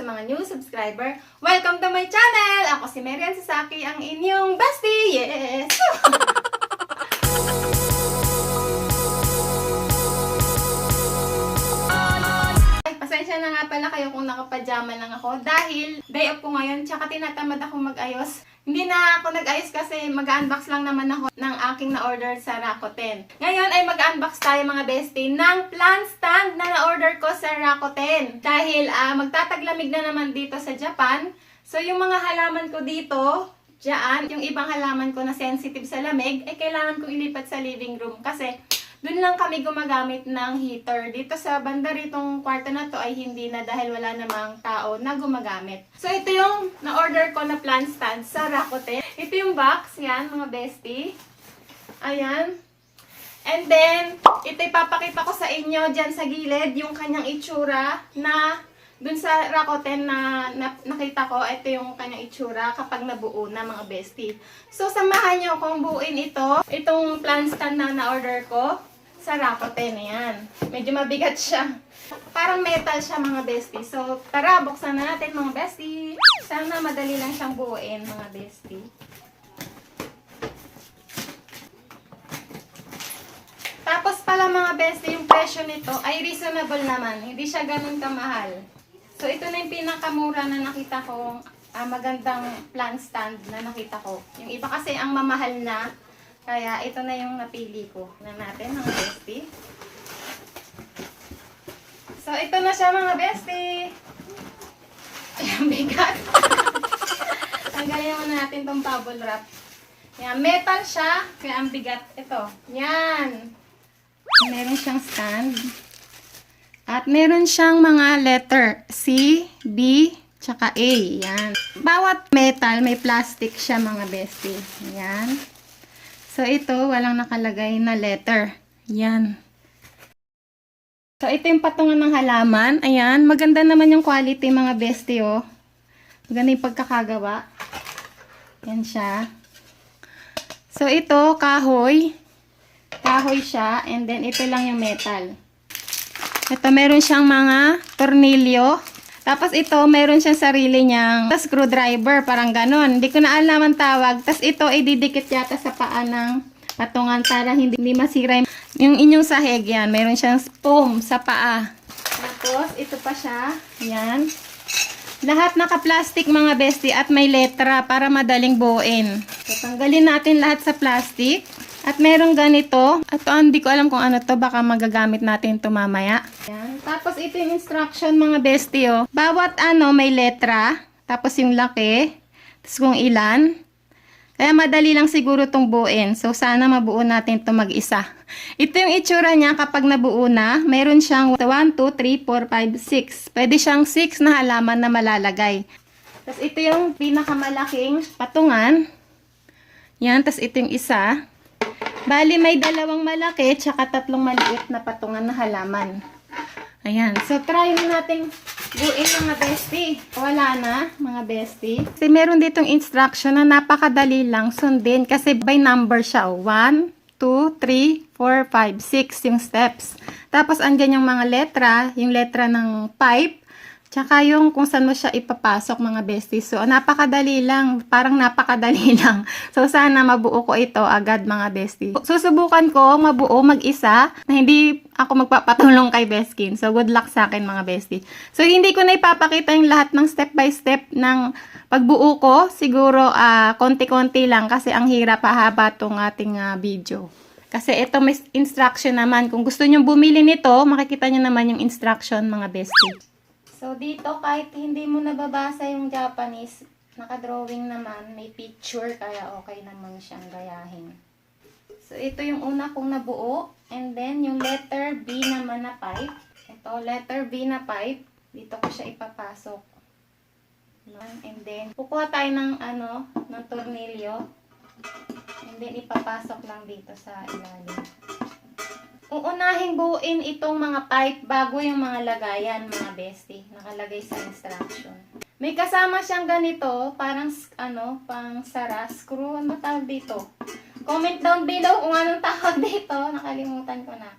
sa mga new subscriber. Welcome to my channel! Ako si Marian Sasaki, ang inyong bestie! Yes! Ay, pasensya na nga pala kayo kung nakapajama lang ako dahil day off ko ngayon, tsaka tinatamad ako mag-ayos. Hindi na ako nag-ayos kasi mag-unbox lang naman ako ng aking na-order sa Rakuten. Ngayon ay mag-unbox tayo mga bestie ng plant stand na na-order ko sa Rakuten. Dahil magtataglamig na naman dito sa Japan. So yung mga halaman ko dito, dyan, yung ibang halaman ko na sensitive sa lamig, ay kailangan kong ilipat sa living room. Kasi doon lang kami gumagamit ng heater. Dito sa banda ritong kwarto na to ay hindi na dahil wala namang tao na gumagamit. So ito yung na-order ko na plant stand sa Rakuten. Ito yung box, yan mga bestie. Ayan. And then, ito ipapakita ko sa inyo dyan sa gilid yung kanyang itsura na dun sa Rakuten na nakita ko, ito yung kanyang itsura kapag nabuo na mga bestie. So samahan nyo kung buuin ito, itong plant stand na na-order ko sa Rakuten. Ayan. Medyo mabigat siya. Parang metal siya mga bestie. So, tara, buksan na natin mga bestie. Sana madali lang siyang buuin mga bestie. Tapos pala mga bestie, yung presyo nito ay reasonable naman. Hindi siya ganun kamahal. So, ito na yung pinakamura na nakita ko. Magandang plant stand na nakita ko. Yung iba kasi ang mamahal na. Kaya, ito na yung napili ko. Na natin, mga bestie. So, ito na siya, mga bestie. Ayan, bigat. Tanggalin muna natin tong bubble wrap. Ayan, metal siya. Kaya, ang bigat. Ito. Yan. Meron siyang stand. At meron siyang mga letter. C, B, tsaka A. Yan. Bawat metal, may plastic siya, mga bestie. Yan. So, ito, walang nakalagay na letter. Yan. So, ito yung patungan ng halaman. Ayan. Maganda naman yung quality, mga bestie, oh. Maganda yung pagkakagawa. Yan siya. So, ito, kahoy. Kahoy siya. And then, ito lang yung metal. Ito, meron siyang mga tornilyo. Tapos ito, meron siyang sarili niyang screwdriver, parang ganon. Hindi ko na alam ang tawag. Tapos ito, ididikit yata sa paa ng patungan para hindi masira yung inyong sahig. Yan, meron siyang foam sa paa. Tapos, ito pa siya. Yan. Lahat naka-plastic mga bestie at may letra para madaling buuin. So, tanggalin natin lahat sa plastic. At merong ganito. At hindi ko alam kung ano to. Baka magagamit natin ito mamaya. Yan. Tapos ito yung instruction mga bestie. Oh. Bawat may letra. Tapos yung laki. Tapos kung ilan. Kaya madali lang siguro itong buuin. So sana mabuo natin ito mag-isa. Ito yung itsura niya kapag nabuo na. Meron siyang 1, 2, 3, 4, 5, 6. Pwede siyang 6 na halaman na malalagay. Tapos ito yung pinakamalaking patungan. Yan. Tapos ito yung isa. Bali, may dalawang malaki tsaka tatlong maliit na patungan na halaman. Ayan. So, try na natin buuin mga bestie. Wala na, mga bestie. Kasi meron ditong instruction na napakadali lang sundin kasi by number siya. 1, 2, 3, 4, 5, 6 yung steps. Tapos, andyan yung mga letra. Yung letra ng pipe. Tsaka yung kung saan mo siya ipapasok mga bestie. So, napakadali lang. Parang napakadali lang. So, sana mabuo ko ito agad mga bestie. Susubukan ko mabuo mag-isa na hindi ako magpapatulong kay Bestkin. So, good luck sa akin mga bestie. So, hindi ko na ipapakita yung lahat ng step by step ng pagbuo ko. Siguro, konti-konti lang kasi ang hirap hahaba itong ating video. Kasi ito may instruction naman. Kung gusto nyo bumili nito, makikita nyo naman yung instruction mga bestie. So, dito kahit hindi mo nababasa yung Japanese, nakadrawing naman, may picture, kaya okay naman siyang gayahin. So, ito yung una kong nabuo. And then, yung letter B naman na pipe. Ito, letter B na pipe. Dito ko siya ipapasok. And then, kukuha tayo ng, ng tornilyo. And then, ipapasok lang dito sa ilalim. Uunahin buuin itong mga pipe bago yung mga lagayan, mga bestie. Nakalagay sa instruction. May kasama siyang ganito, parang pang sara, screw, ano tawag dito? Comment down below kung anong tawag dito, nakalimutan ko na.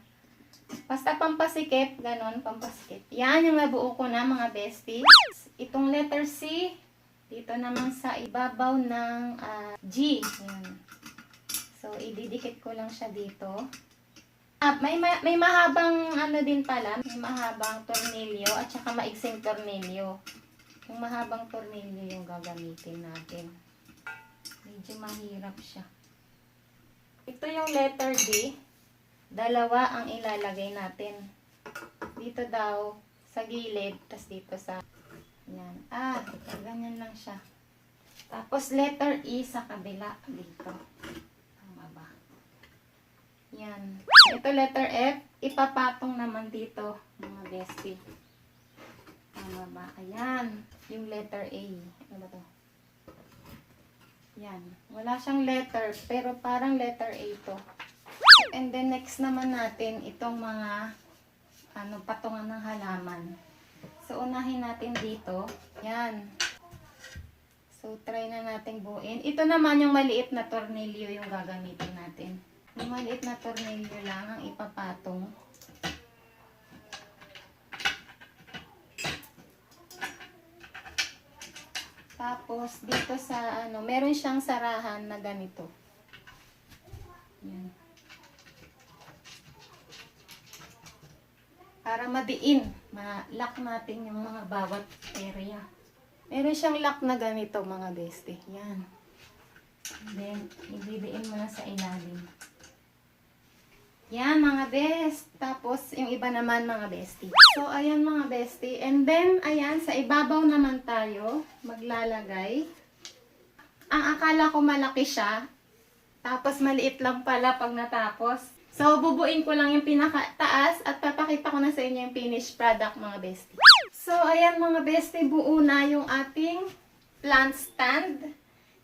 Basta pampasikip, ganon, pampasikip. Yan yung nabuo ko na mga bestie. itong letter C, dito naman sa ibabaw ng G. Yan. So, ididikit ko lang siya dito. May mahabang ano din pala, may mahabang tornilyo at saka maiksing tornilyo. Yung mahabang tornilyo yung gagamitin natin. Medyo mahirap siya. Ito yung letter D. Dalawa ang ilalagay natin. Dito daw sa gilid, tas dito sa yan. Ganyan lang siya. Tapos letter E sa kabila dito. Tama ba? Yan. Ito letter F, ipapatong naman dito, mga bestie. Tama ba? Ayan. Yung letter A. Ano ba to? Yan. Wala siyang letter, pero parang letter A to. And then next naman natin itong mga patungan ng halaman. So unahin natin dito. Yan. So try na natin buuin. Ito naman yung maliit na tornilyo yung gagamitin natin. Yung maliit na tornilyo lang ang ipapatong. Tapos, dito sa meron siyang sarahan na ganito. Yan. Para madiin, ma-lock natin yung mga bawat area. Meron siyang lock na ganito, mga bestie. Yan. Then, ibibiin mo na sa ilalim. Yan, mga best. Tapos, yung iba naman, mga bestie. So, ayan, mga bestie. And then, ayan, sa ibabaw naman tayo maglalagay. Ang akala ko malaki siya. Tapos, maliit lang pala pag natapos. So, bubuin ko lang yung pinakataas at papakita ko na sa inyo yung finished product, mga bestie. So, ayan, mga bestie, buo na yung ating plant stand.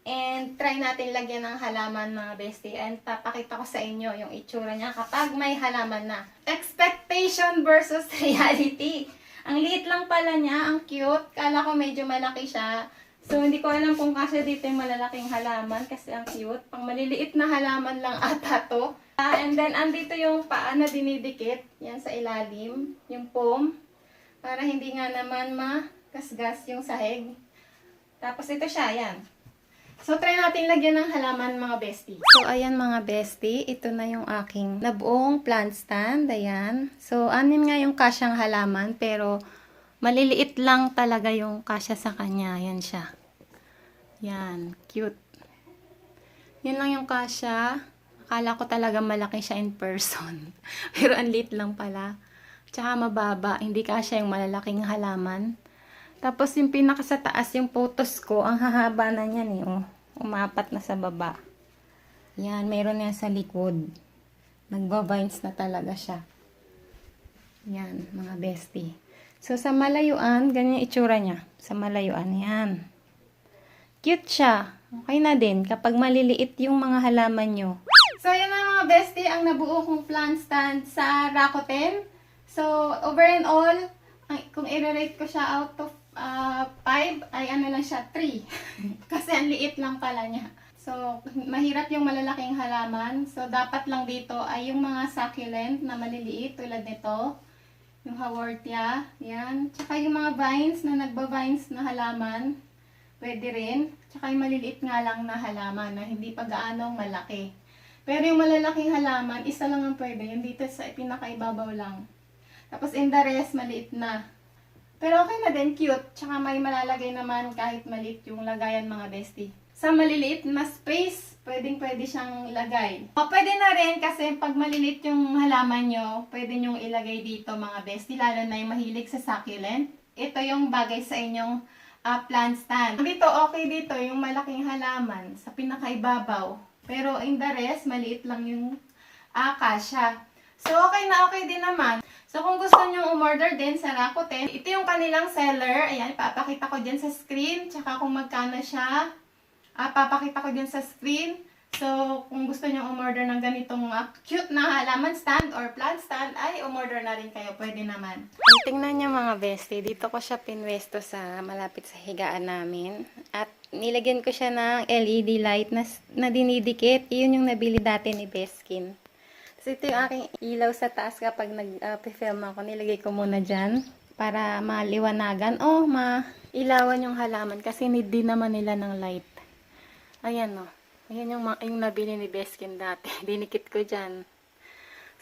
And try natin lagyan ng halaman, mga bestie. And papakita ko sa inyo yung itsura niya kapag may halaman na. Expectation versus reality. Ang liit lang pala niya, ang cute. Kala ko medyo malaki siya. So, hindi ko alam kung kasi dito yung malalaking halaman kasi ang cute. Pang maliliit na halaman lang ata to. And then, andito yung paa na dinidikit. Yan sa ilalim. Yung foam. Para hindi nga naman makasgas yung sahig. Tapos ito siya, yan. So, try natin lagyan ng halaman, mga bestie. So, ayan, mga bestie. Ito na yung aking nabuong plant stand. Ayan. So, anin nga yung kasyang halaman. Pero, maliliit lang talaga yung kasya sa kanya. Ayan siya. Yan. Cute. Yan lang yung kasya. Akala ko talaga malaki siya in person. Pero, ang liit lang pala. Tsaka mababa. Hindi kasya yung malalaking halaman. Tapos yung pinaka sa taas, yung photos ko, ang hahaba na niyan eh. Oh. Umapat na sa baba. Yan, meron yan sa likod. Nagba-vines na talaga siya. Yan, mga bestie. So, sa malayuan, ganyan itsura niya. Sa malayuan, yan. Cute siya. Okay na din kapag maliliit yung mga halaman nyo. So, yan na mga bestie, ang nabuo kong plant stand sa Rakuten. So, over and all, kung i-rate ko siya out of 5 ay ano lang siya, 3. Kasi ang liit lang pala niya. So, mahirap yung malalaking halaman. So, dapat lang dito ay yung mga succulent na maliliit tulad nito. Yung haworthia. Yan. Tsaka yung mga vines na nagba-vines na halaman. Pwede rin. Tsaka yung maliliit nga lang na halaman na hindi pa gaano malaki. Pero yung malalaking halaman, isa lang ang pwede. Yung dito sa pinakaibabaw lang. Tapos in the rest, maliit na. Pero okay na din, cute. Tsaka may malalagay naman kahit maliit yung lagayan, mga bestie. Sa maliliit na space, pwede siyang ilagay. O, pwede na rin kasi pag maliliit yung halaman nyo, pwede nyong ilagay dito, mga bestie. Lalo na yung mahilig sa succulent. Ito yung bagay sa inyong plant stand. Dito, okay dito yung malaking halaman sa pinakaibabaw. Pero in the rest, maliit lang yung kasya. So, okay na okay din naman. So, kung gusto nyo umorder din sa Rakuten, ito yung kanilang seller. Ayan, ipapakita ko dyan sa screen. Tsaka kung magkano siya, papakita ko dyan sa screen. So, kung gusto nyo umorder ng ganitong cute na halaman stand or plant stand, ay umorder na rin kayo. Pwede naman. Tingnan nyo, mga bestie. Dito ko siya pinwesto sa malapit sa higaan namin. At nilagyan ko siya ng LED light na dinidikit. Iyon yung nabili dati ni Beskin. So, ito yung aking ilaw sa taas kapag nag-film ako. Nilagay ko muna dyan para maliwanagan o ilawan yung halaman kasi need din naman nila ng light. Ayan o. Ayan yung nabili ni Beskin dati. Dinikit ko dyan.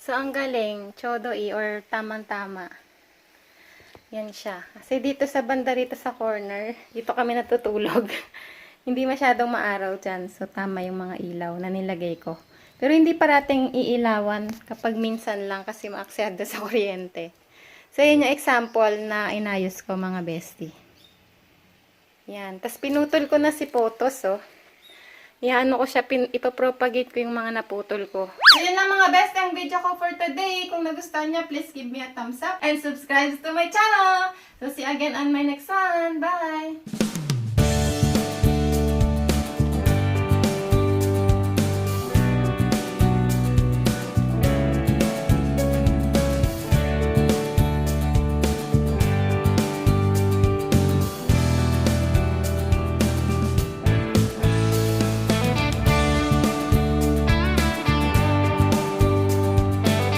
So, ang galing. Chodo-i or tamang-tama. Yan siya. Kasi dito sa banda rito sa corner, dito kami natutulog. Hindi masyadong maaraw dyan. So, tama yung mga ilaw na nilagay ko. Pero hindi parating iilawan kapag minsan lang kasi maaksiyado sa kuryente. So, yun yung example na inayos ko mga bestie. Yan. Tapos, pinutol ko na si Potos, oh. Iano ko siya, ipapropagate ko yung mga naputol ko. So, yun lang mga best ang video ko for today. Kung nagustuhan niya, please give me a thumbs up and subscribe to my channel. So, see you again on my next one. Bye!